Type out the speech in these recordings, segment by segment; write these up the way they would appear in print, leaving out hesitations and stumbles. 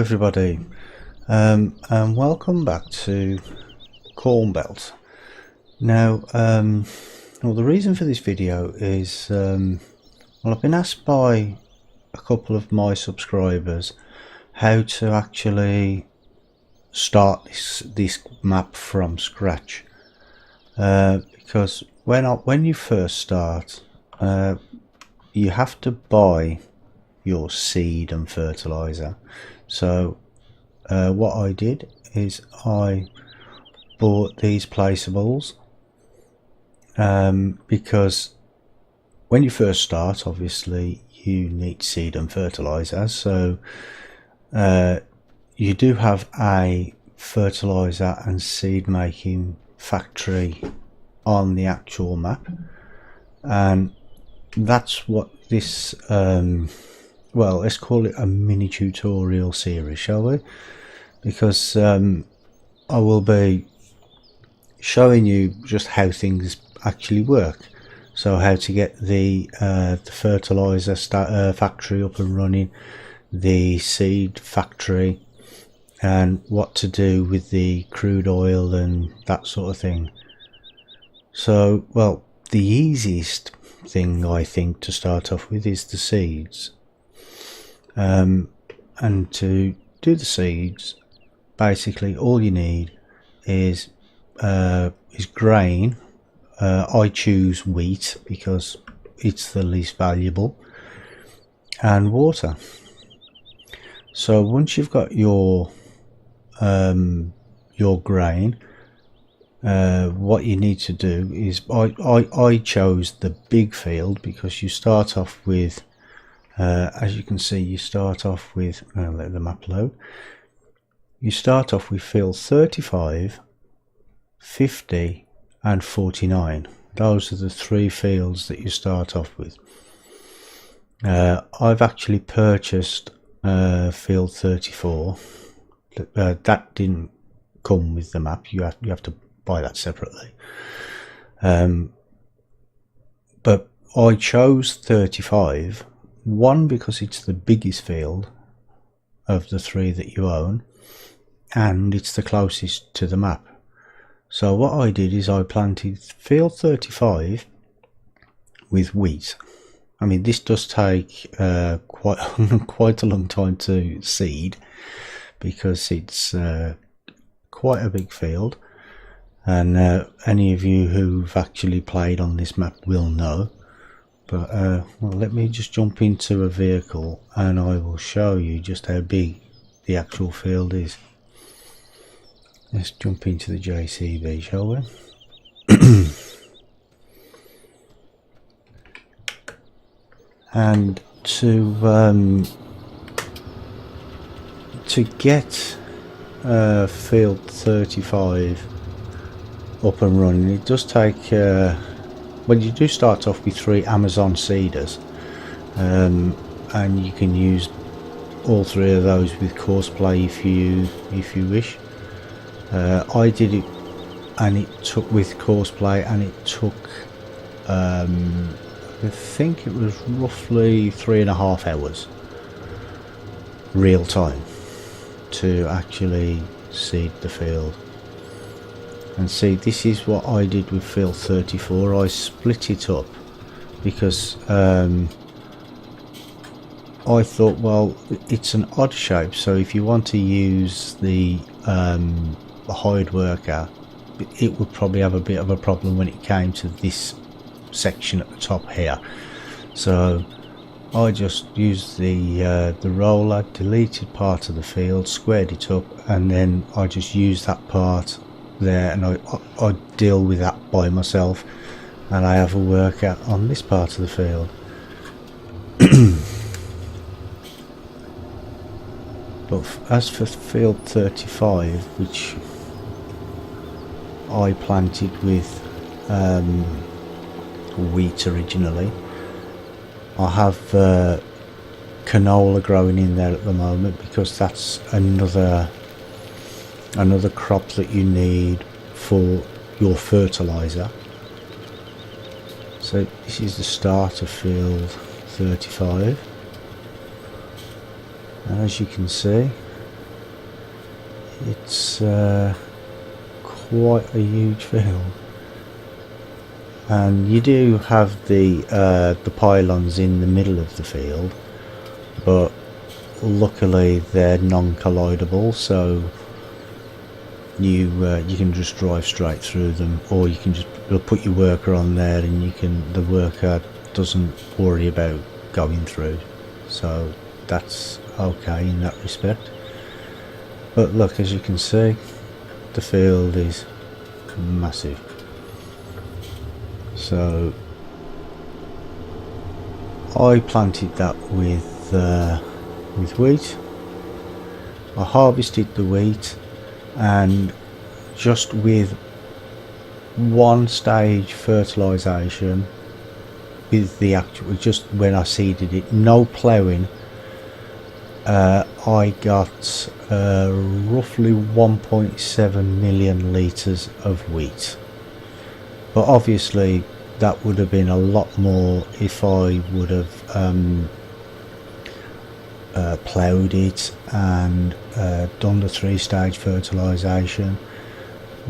everybody, and welcome back to Cornbelt. Now, well, the reason for this video is, well, I've been asked by a couple of my subscribers how to actually start this map from scratch, because when you first start, you have to buy your seed and fertilizer. So what I did is I bought these placeables, because when you first start, obviously you need seed and fertilizer. So you do have a fertilizer and seed making factory on the actual map, and that's what this well, let's call it a mini tutorial series, shall we? Because I will be showing you just how things actually work. So how to get the fertilizer factory up and running, the seed factory, and what to do with the crude oil and that sort of thing. So, well, the easiest thing I think to start off with is the seeds. And to do the seeds, basically all you need is grain. I choose wheat because it's the least valuable, and water. So once you've got your grain, what you need to do is I chose the big field because you start off with, as you can see, you start off with, let the map load, you start off with field 35, 50 and 49. Those are the three fields that you start off with. I've actually purchased field 34. That didn't come with the map, you have to buy that separately. But I chose 35, one because it's the biggest field of the three that you own, and it's the closest to the map. So what I did is I planted field 35 with wheat. I mean, this does take quite a long time to seed because it's quite a big field, and any of you who've actually played on this map will know. But well, let me just jump into a vehicle and I will show you just how big the actual field is. Let's jump into the JCB, shall we? And to get field 35 up and running, it does take, well, you do start off with 3 Amazon seeders, and you can use all 3 of those with courseplay if you wish. I did it, and it took with courseplay, and it took I think it was roughly 3.5 hours real time to actually seed the field. And see, this is what I did with field 34. I split it up because I thought, well, it's an odd shape, so if you want to use the hide worker, it would probably have a bit of a problem when it came to this section at the top here. So I just used the roller, deleted part of the field, squared it up, and then I just used that part there, and I deal with that by myself, and I have a worker on this part of the field. But as for field 35, which I planted with wheat originally, I have canola growing in there at the moment because that's another crop that you need for your fertilizer. So this is the start of field 35, and as you can see, it's quite a huge field, and you do have the pylons in the middle of the field, but luckily they're non-collidable, so you can just drive straight through them, or you can just put your worker on there, and the worker doesn't worry about going through, so that's okay in that respect. But look, as you can see, the field is massive. So I planted that with wheat. I harvested the wheat, and just with one stage fertilization with the actual, just when I seeded it, no ploughing, I got roughly 1.7 million litres of wheat. But obviously that would have been a lot more if I would have ploughed it and done the 3-stage fertilisation.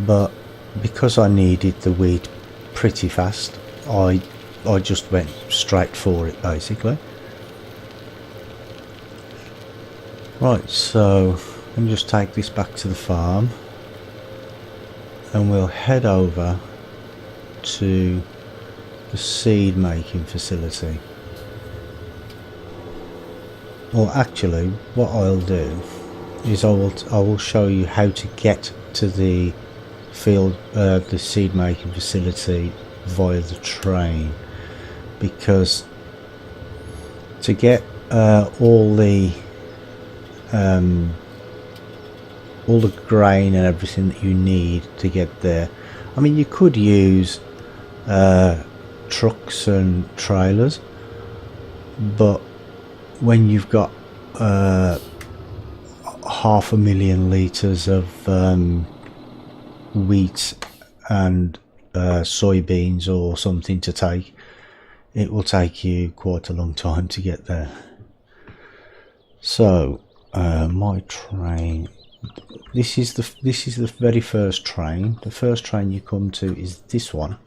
But because I needed the wheat pretty fast, I just went straight for it basically. Right, so let me just take this back to the farm, and we'll head over to the seed making facility. Well, actually what I'll do is I will show you how to get to the field, the seed making facility via the train, because to get all the grain and everything that you need to get there, I mean, you could use trucks and trailers, but when you've got 500,000 litres of wheat and soybeans or something to take, it will take you quite a long time to get there. So my train, this is the very first train. The first train you come to is this one,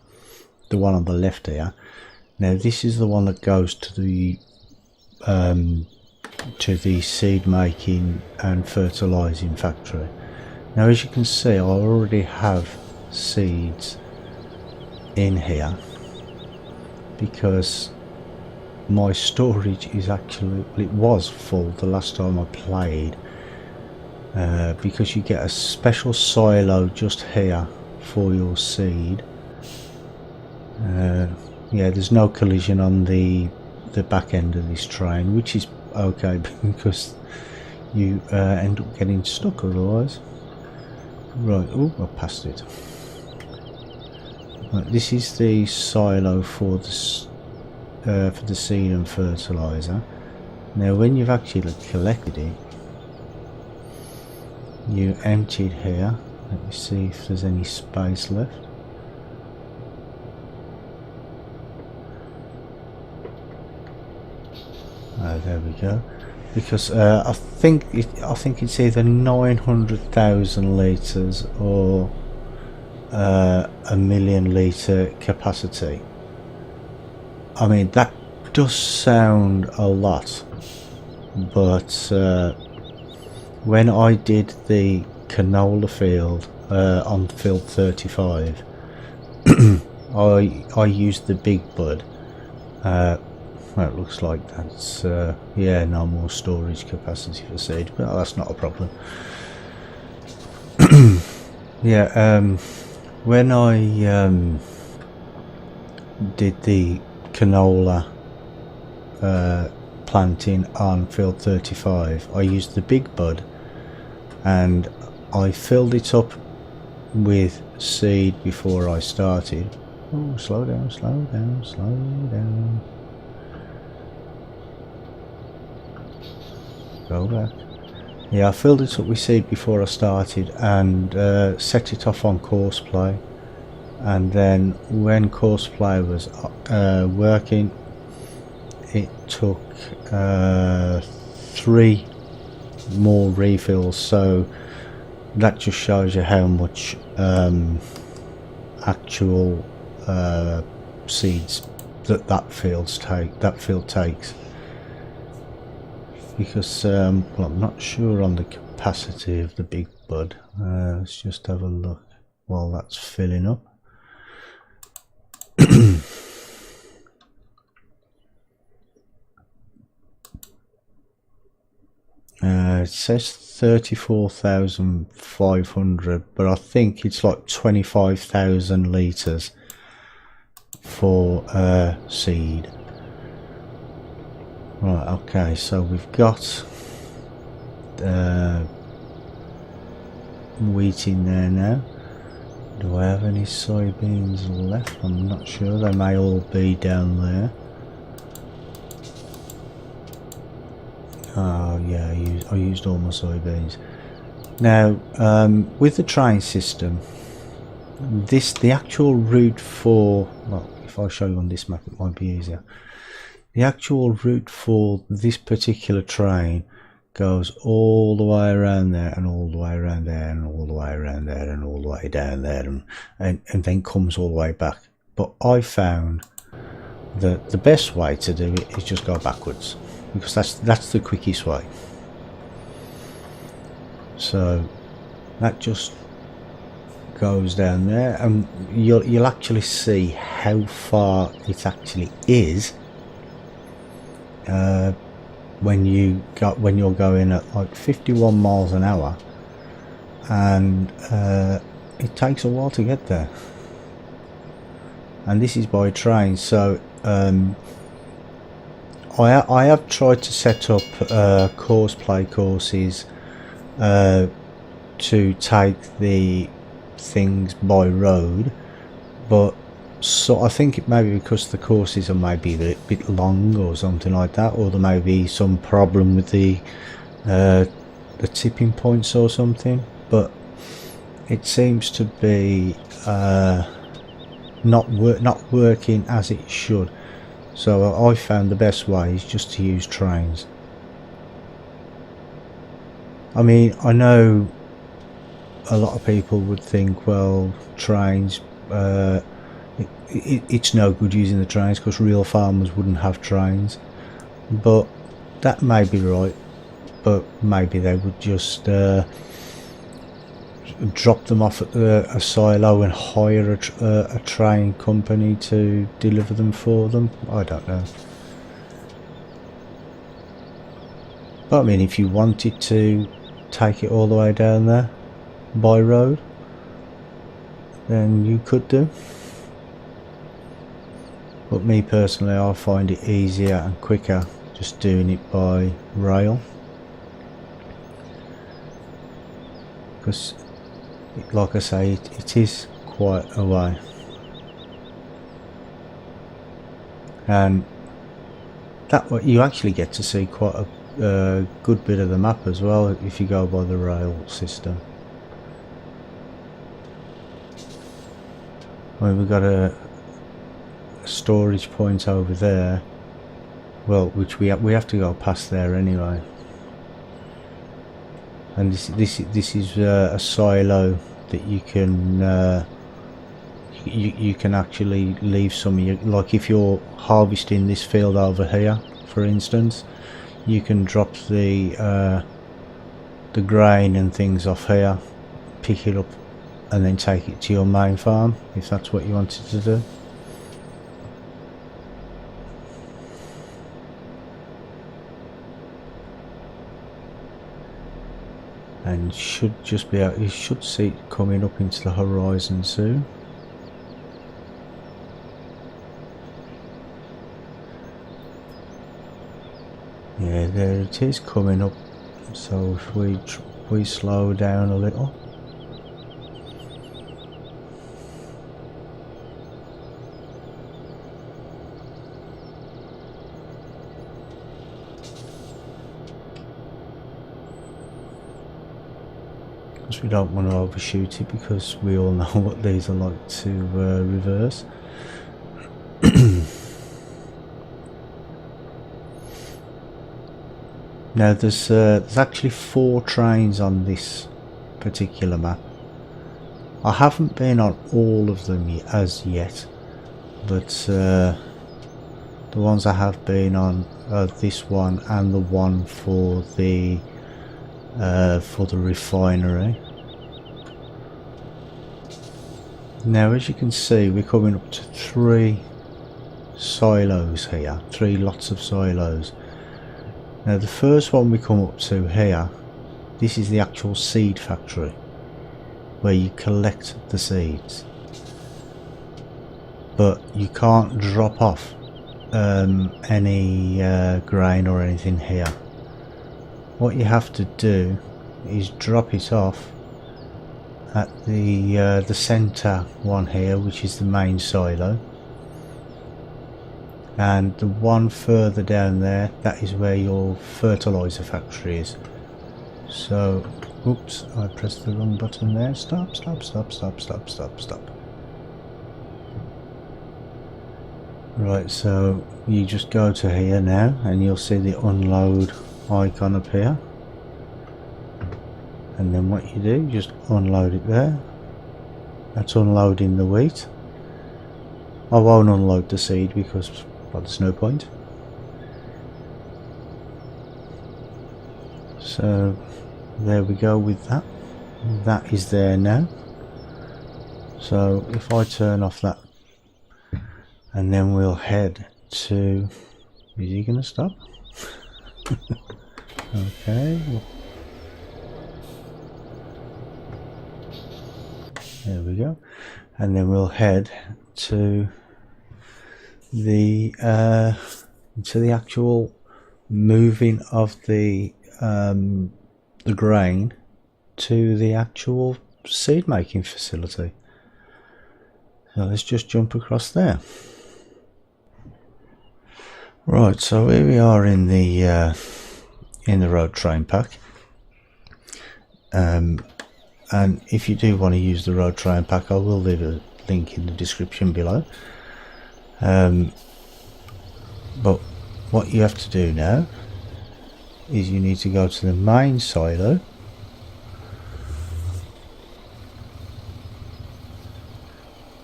the one on the left here. Now this is the one that goes to the seed making and fertilizing factory. Now as you can see, I already have seeds in here because my storage is actually, it was full the last time I played, because you get a special silo just here for your seed. Yeah, there's no collision on the back end of this train, which is okay because you end up getting stuck otherwise. Right, oh, I passed it. Right, this is the silo for the seed and fertilizer. Now when you've actually collected it, you empty it here. Let me see if there's any space left. There we go. Because I think it's either 900,000 litres or a 1,000,000 litre capacity. I mean, that does sound a lot, but when I did the canola field on field 35, I used the big bud. Well, it looks like that's yeah, no more storage capacity for seed, but that's not a problem. Yeah, when I did the canola planting on field 35, I used the big bud and I filled it up with seed before I started. Oh, slow down, slow down, slow down. Go back. Yeah, I filled it up with seed before I started and set it off on course play, and then when course play was working, it took 3 more refills, so that just shows you how much actual seeds that field takes. Because well, I'm not sure on the capacity of the big bud. Let's just have a look while that's filling up. It says 34,500, but I think it's like 25,000 litres for seed. Right, okay, so we've got wheat in there now. Do I have any soybeans left? I'm not sure, they may all be down there. Oh yeah, I used all my soybeans. Now, with the train system, the actual route for, well, if I show you on this map it might be easier. The actual route for this particular train goes all the way around there and all the way around there and all the way around there and all the way down there and then comes all the way back. But I found that the best way to do it is just go backwards, because that's the quickest way. So that just goes down there, and you'll actually see how far it actually is when you're going at like 51 miles an hour, and it takes a while to get there. And this is by train, so I have tried to set up play courses to take the things by road, but so I think it may be because the courses are maybe a bit long or something like that, or there may be some problem with the tipping points or something, but it seems to be not working as it should. So I found the best way is just to use trains. I mean, I know a lot of people would think, well, trains, it's no good using the trains because real farmers wouldn't have trains, but that may be right. But maybe they would just drop them off at a silo and hire a train company to deliver them for them. I don't know. But I mean, if you wanted to take it all the way down there by road, then you could do. But me personally, I find it easier and quicker just doing it by rail, because like I say, it is quite a way, and that way you actually get to see quite a good bit of the map as well if you go by the rail system. Well, we've got a storage point over there, well, which we have to go past there anyway. And this is a silo that you can you can actually leave some of your, like if you're harvesting this field over here, for instance, you can drop the grain and things off here, pick it up, and then take it to your main farm if that's what you wanted to do. And should just be out, you should see it coming up into the horizon soon. Yeah, there it is coming up. So if we slow down a little. We don't want to overshoot it because we all know what these are like to reverse. Now there's actually 4 trains on this particular map. I haven't been on all of them as yet, but the ones I have been on are this one and the one for the refinery. Now, as you can see, we're coming up to 3 silos here, 3 lots of silos. Now, the first one we come up to here, this is the actual seed factory where you collect the seeds, but you can't drop off any grain or anything here. What you have to do is drop it off at the center one here, which is the main silo, and the one further down there, that is where your fertilizer factory is. So, oops, I pressed the wrong button there. Stop. Right, so you just go to here now and you'll see the unload icon up here, and then what you do, just unload it there. That's unloading the wheat. I won't unload the seed because, well, there's no point. So there we go with that. That is there now. So if I turn off that, and then we'll head to, is he going to stop? Okay. There we go. And then we'll head to the actual moving of the grain to the actual seed making facility. So let's just jump across there. Right, so here we are in the road train pack, and if you do want to use the road train pack, I will leave a link in the description below. But what you have to do now is you need to go to the main silo,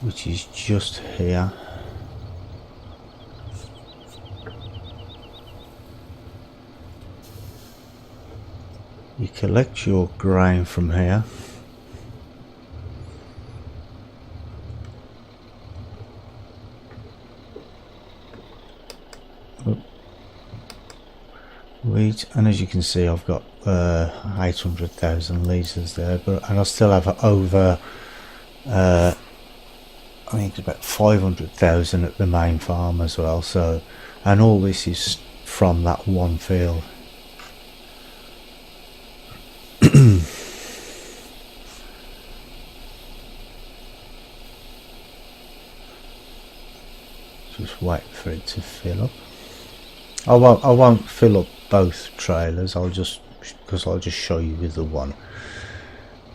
which is just here. You collect your grain from here. Wheat, and as you can see, I've got 800,000 litres there, and I still have over I think it's about 500,000 at the main farm as well. So, and all this is from that one field. Just wait for it to fill up. I won't fill up both trailers. I'll just show you with the one,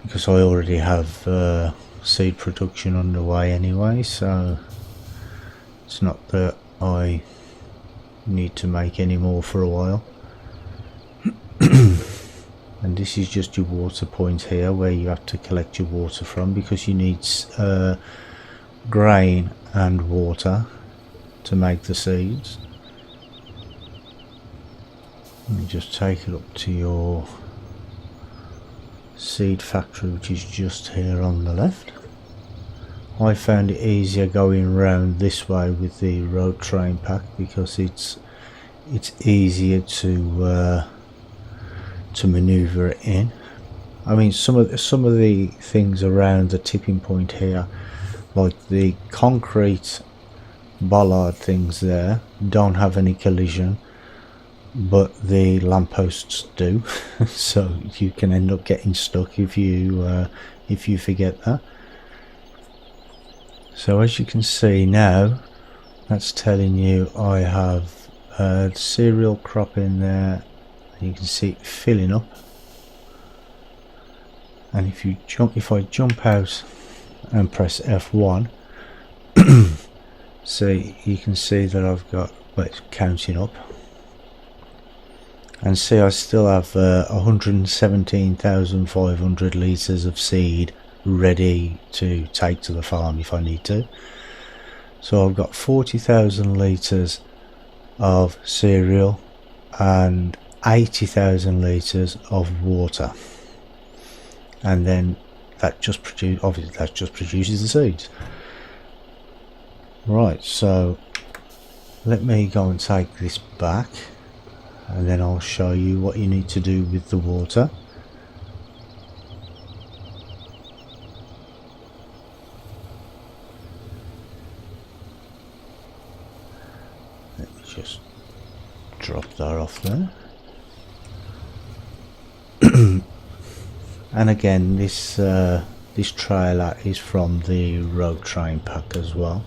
because I already have seed production underway anyway, so it's not that I need to make any more for a while. And this is just your water point here, where you have to collect your water from, because you need grain and water to make the seeds. You just take it up to your seed factory, which is just here on the left. I found it easier going round this way with the road train pack, because it's easier to maneuver it in. I mean, some of the things around the tipping point here, like the concrete bollard things there, don't have any collision, but the lampposts do. So you can end up getting stuck if you forget that. So as you can see now, that's telling you I have cereal crop in there. You can see it filling up, and if I jump out and press F1, so you can see that I've got, well, it's counting up, and see I still have 117,500 litres of seed ready to take to the farm if I need to. So I've got 40,000 litres of cereal and 80,000 litres of water, and then that just produces the seeds. Right, so let me go and take this back, and then I'll show you what you need to do with the water. Let me just drop that off there. And again, this trailer is from the road train pack as well.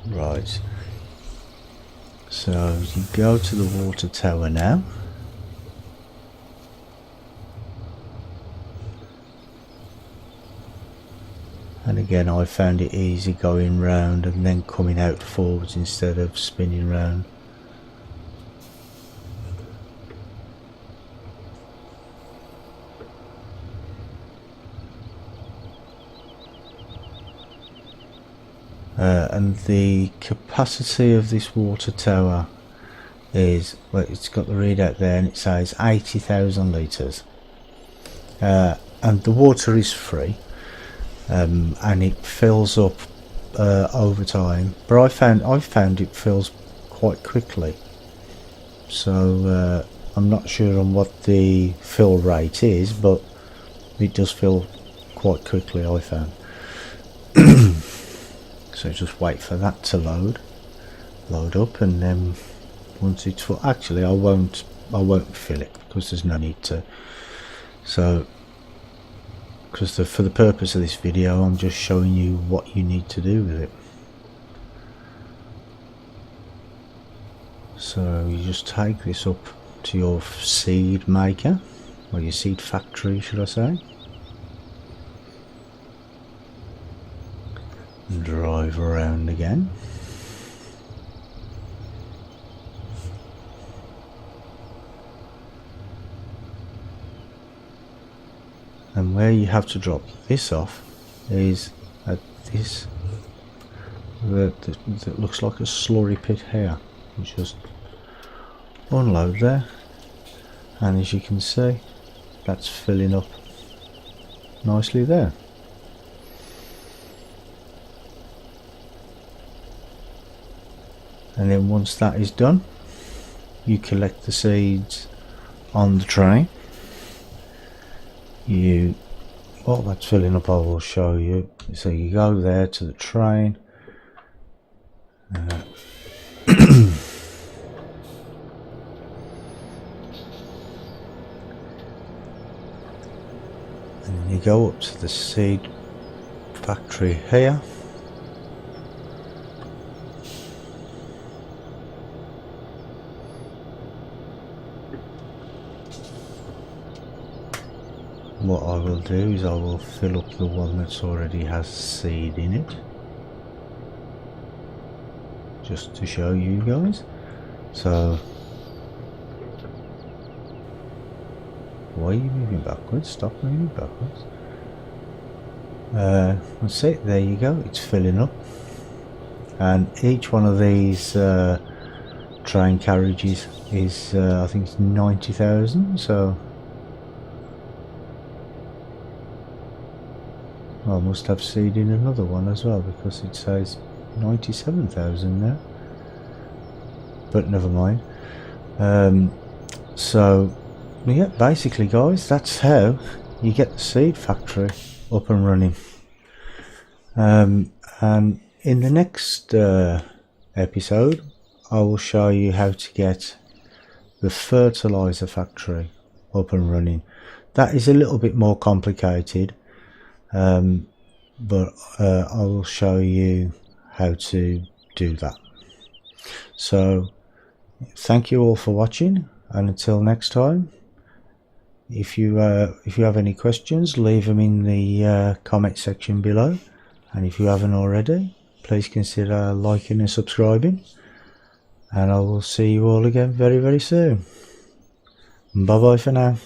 Right, so you go to the water tower now, and again I found it easy going round and then coming out forwards instead of spinning round. And the capacity of this water tower is, well, it's got the readout there and it says 80,000 litres, and the water is free, and it fills up over time, but I found it fills quite quickly, so I'm not sure on what the fill rate is, but it does fill quite quickly, I found. So just wait for that to load up, and then once it's full, actually I won't fill it because there's no need to. So because for the purpose of this video I'm just showing you what you need to do with it. So you just take this up to your seed maker, or your seed factory should I say, and drive around again. And where you have to drop this off is at this that looks like a slurry pit here. You just unload there, and as you can see that's filling up nicely there. And then once that is done, you collect the seeds on the train. While that's filling up I will show you. So you go there to the train, and then you go up to the seed factory here. What I will do is I will fill up the one that's already has seed in it, just to show you guys. So why are you moving backwards? Stop moving backwards. That's it, there you go, it's filling up, and each one of these train carriages is I think it's 90,000, so I must have seed in another one as well because it says 97,000 now, but never mind. So yeah, basically guys, that's how you get the seed factory up and running. And in the next episode I will show you how to get the fertilizer factory up and running. That is a little bit more complicated, but I will show you how to do that. So thank you all for watching, And until next time, if you have any questions, leave them in the comment section below, and if you haven't already, please consider liking and subscribing, and I will see you all again very, very soon. Bye bye for now.